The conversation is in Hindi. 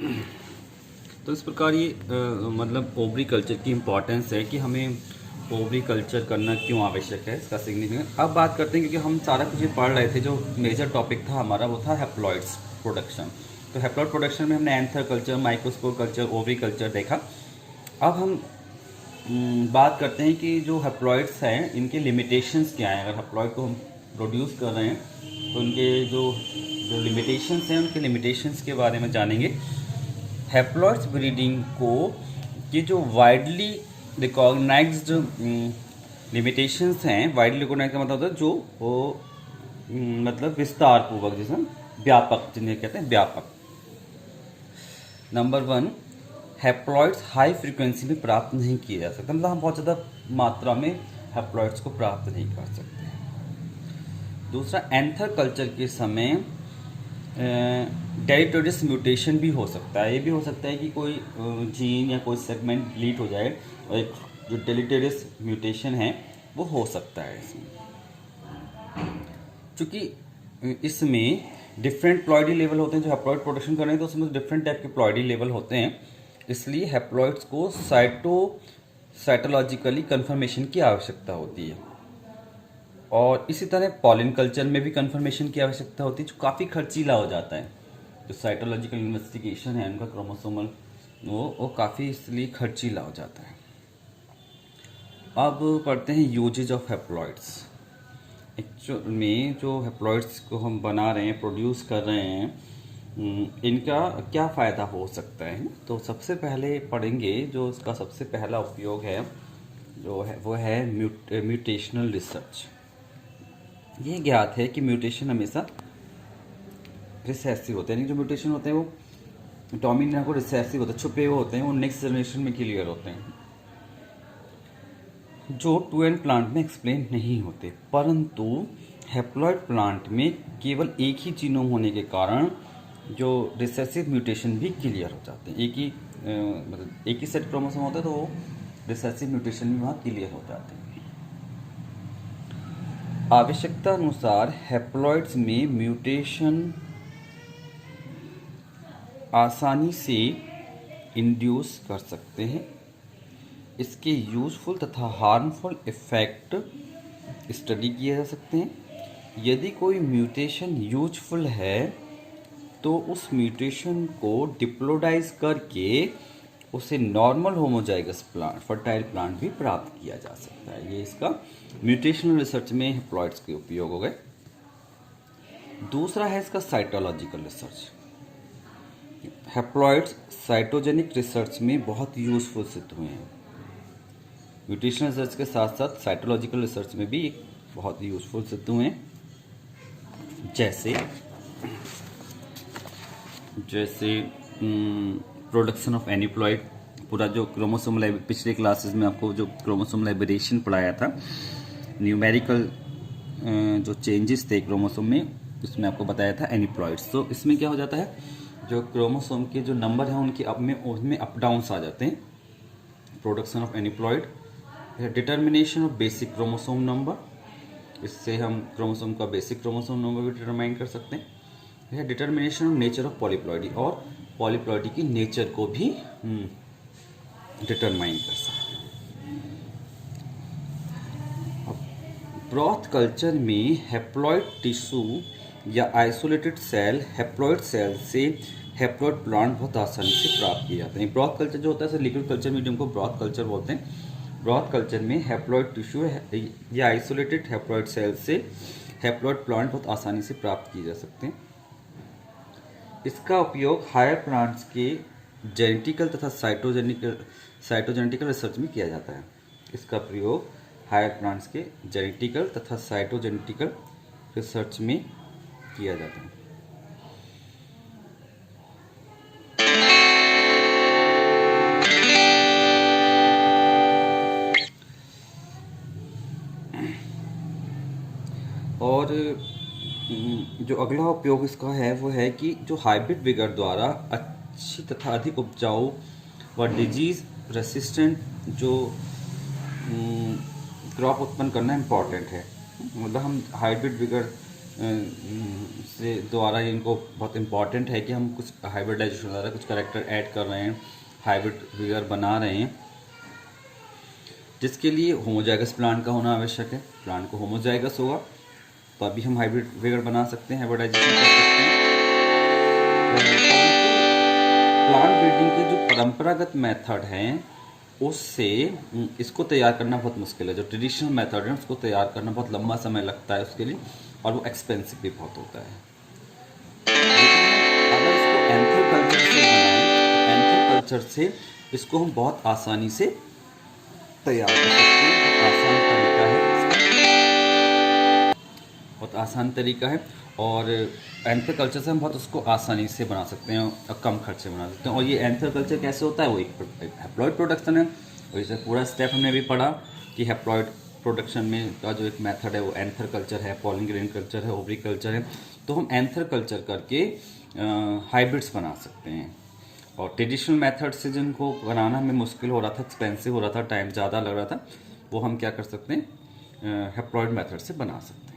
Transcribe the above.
तो इस प्रकार ये मतलब ओवरी कल्चर की इम्पोर्टेंस है कि हमें ओवरी कल्चर करना क्यों आवश्यक है, इसका सिग्निफिकेंस। अब बात करते हैं, क्योंकि हम सारा कुछ ये पढ़ रहे थे, जो मेजर टॉपिक था हमारा वो था हैप्लॉइड्स प्रोडक्शन। तो हैप्लॉइड प्रोडक्शन में हमने anther culture, microspore culture, ovary culture देखा। अब हम बात करते हैं कि जो हैप्लॉइड्स हैं इनके लिमिटेशंस क्या हैं। अगर हैप्लॉइड को हम प्रोड्यूस कर रहे हैं तो उनके जो जो लिमिटेशंस हैं, उनके लिमिटेशंस के बारे में जानेंगे। हैप्लॉइड्स ब्रीडिंग को ये जो वाइडली रिकॉग्नाइज्ड लिमिटेशंस हैं, वाइडली रिकॉग्नाइज का मतलब होता है जो वो मतलब विस्तार पूर्वक, जैसे व्यापक, जिन्हें कहते हैं व्यापक। नंबर 1, हैप्लॉइड्स हाई फ्रीक्वेंसी में प्राप्त नहीं किए जा सकते, मतलब हम बहुत ज़्यादा मात्रा में हैप्लॉइड्स को प्राप्त नहीं कर सकते। दूसरा, एंथर कल्चर के समय डेरिटोरियस म्यूटेशन भी हो सकता है। ये भी हो सकता है कि कोई जीन या कोई सेगमेंट डिलीट हो जाए और एक जो डेरिटोरियस म्यूटेशन है वो हो सकता है इसमें। चूँकि इसमें डिफरेंट प्लॉइडी लेवल होते हैं, जो हैप्लॉइड प्रोडक्शन कर रहे हैं तो उसमें डिफरेंट टाइप के प्लॉइडी लेवल होते हैं, इसलिए हैप्लॉइड्स को साइटोलॉजिकली कंफर्मेशन की आवश्यकता होती है। और इसी तरह पॉलिन कल्चर में भी कंफर्मेशन की आवश्यकता होती है, जो काफ़ी खर्चीला हो जाता है। जो साइटोलॉजिकल इन्वेस्टिगेशन है उनका क्रोमोसोमल, वो काफ़ी इसलिए खर्चीला हो जाता है। अब पढ़ते हैं यूजेज ऑफ हैप्लॉइड्स। एक्चुअल में जो हैप्लॉइड्स को हम बना रहे हैं, प्रोड्यूस कर रहे हैं, इनका क्या फ़ायदा हो सकता है। तो सबसे पहले पढ़ेंगे जो इसका सबसे पहला उपयोग है, जो है वो है म्यूटेशनल रिसर्च। ये ज्ञात है कि म्यूटेशन हमेशा रिसेसिव होते हैं, यानी जो म्यूटेशन होते हैं वो डोमिनेंट को रिसेसिव होते हैं, छुपे हुए होते हैं, वो नेक्स्ट जनरेशन में क्लियर होते हैं, जो 2N प्लांट में एक्सप्लेन नहीं होते। परंतु हैप्लॉइड प्लांट में केवल एक ही जीनोम होने के कारण जो रिसेसिव म्यूटेशन भी क्लियर हो जाते हैं। मतलब एक ही सेट क्रोमोसोम होता है तो वो रिसेसिव म्यूटेशन भी वहाँ क्लियर हो जाते हैं। आवश्यकता अनुसार हैप्लॉइड्स में म्यूटेशन आसानी से इंड्यूस कर सकते हैं। इसके यूजफुल तथा हार्मफुल इफेक्ट स्टडी किए जा सकते हैं। यदि कोई म्यूटेशन यूजफुल है तो उस म्यूटेशन को डिप्लोडाइज करके उसे normal homozygous plant, fertile plant भी प्राप्त किया जा सकता है। ये इसका म्यूटेशनल रिसर्च में हैप्लॉइड्स के उपयोग हो गए। दूसरा है इसका cytological research. Haploids cytogenic research में बहुत यूजफुल सिद्ध हुए हैं। म्यूटेशनल रिसर्च के साथ साथ साइटोलॉजिकल रिसर्च में भी बहुत यूजफुल सिद्ध हुए हैं। जैसे प्रोडक्शन ऑफ एनिप्लॉइड, पूरा जो क्रोमोसोम, पिछले क्लासेस में आपको जो क्रोमोसोम लाइब्रेशन पढ़ाया था, न्यूमेरिकल जो चेंजेस थे क्रोमोसोम में, उसमें आपको बताया था एनिप्लॉइड्स। तो इसमें क्या हो जाता है, जो क्रोमोसोम के जो नंबर हैं उनके उनमें अप डाउन्स आ जाते हैं। Production of aneuploid, determination of basic chromosome number, इससे हम क्रोमोसोम का बेसिक क्रोमोसोम नंबर भी डिटरमाइन कर सकते हैं। यह determination of nature of polyploidy, और पॉलीप्लॉइडी की नेचर को भी डिटरमाइन कर सकते हैं। ब्रॉथ कल्चर में हैप्लॉइड टिश्यू या आइसोलेटेड सेल, हैप्लॉइड सेल से हैप्लॉइड प्लांट बहुत आसानी से प्राप्त किए जाते हैं। ब्रॉथ कल्चर जो होता है, लिक्विड कल्चर मीडियम को ब्रॉथ कल्चर बोलते हैं। ब्रॉथ कल्चर में हैप्लॉइड टिश्यू या आइसोलेटेड हैप्लॉइड सेल से हैप्लॉइड प्लांट बहुत आसानी से प्राप्त किए जा सकते हैं। इसका उपयोग हायर प्लांट्स के जेनेटिकल तथा साइटोजेनेटिकल रिसर्च में किया जाता है। इसका प्रयोग हायर प्लांट्स के जेनेटिकल तथा साइटोजेनेटिकल रिसर्च में किया जाता है। और जो अगला उपयोग इसका है वो है कि जो हाइब्रिड विगर द्वारा अच्छी तथा अधिक उपजाऊ व डिजीज रेसिस्टेंट जो क्रॉप उत्पन्न करना इम्पॉर्टेंट है। मतलब हम हाइब्रिड विगर से द्वारा इनको बहुत इम्पॉर्टेंट है कि हम कुछ हाइब्रिडाइजेशन द्वारा कुछ करेक्टर ऐड कर रहे हैं, हाइब्रिड विगर बना रहे हैं, जिसके लिए होमोजाइगस प्लांट का होना आवश्यक है। प्लांट को होमोजाइगस होगा तो अभी हम हाइब्रिड विगर बना सकते हैं, हाइब्रिडाइजेशन कर सकते हैं। प्लांट ब्रीडिंग के जो परंपरागत मेथड हैं उससे इसको तैयार करना बहुत मुश्किल है। जो ट्रेडिशनल मेथड है उसको तैयार करना बहुत लंबा समय लगता है उसके लिए, और वो एक्सपेंसिव भी बहुत होता है। अगर इसको एंथर कल्चर से बनाएं, एंथर कल्चर से इसको हम बहुत आसानी से तैयार कर सकते हैं। आसान तरीका है, बहुत आसान तरीका है, और एंथर कल्चर से हम बहुत उसको आसानी से बना सकते हैं और कम खर्चे बना सकते हैं। और ये एंथर कल्चर कैसे होता है, वो एक हैप्लॉइड प्रोडक्शन है, और इसे पूरा स्टेप हमने भी पढ़ा कि हैप्लॉइड प्रोडक्शन में का जो एक मेथड है वो एंथर कल्चर है, पॉलिन ग्रेन कल्चर है, ओवरी कल्चर है। तो हम एंथर कल्चर करके हाइब्रिड्स बना सकते हैं। और ट्रेडिशनल मेथड से जिनको बनाना हमें मुश्किल हो रहा था, एक्सपेंसिव हो रहा था, टाइम ज़्यादा लग रहा था, वो हम क्या कर सकते हैं, हैप्लॉइड मेथड से बना सकते हैं।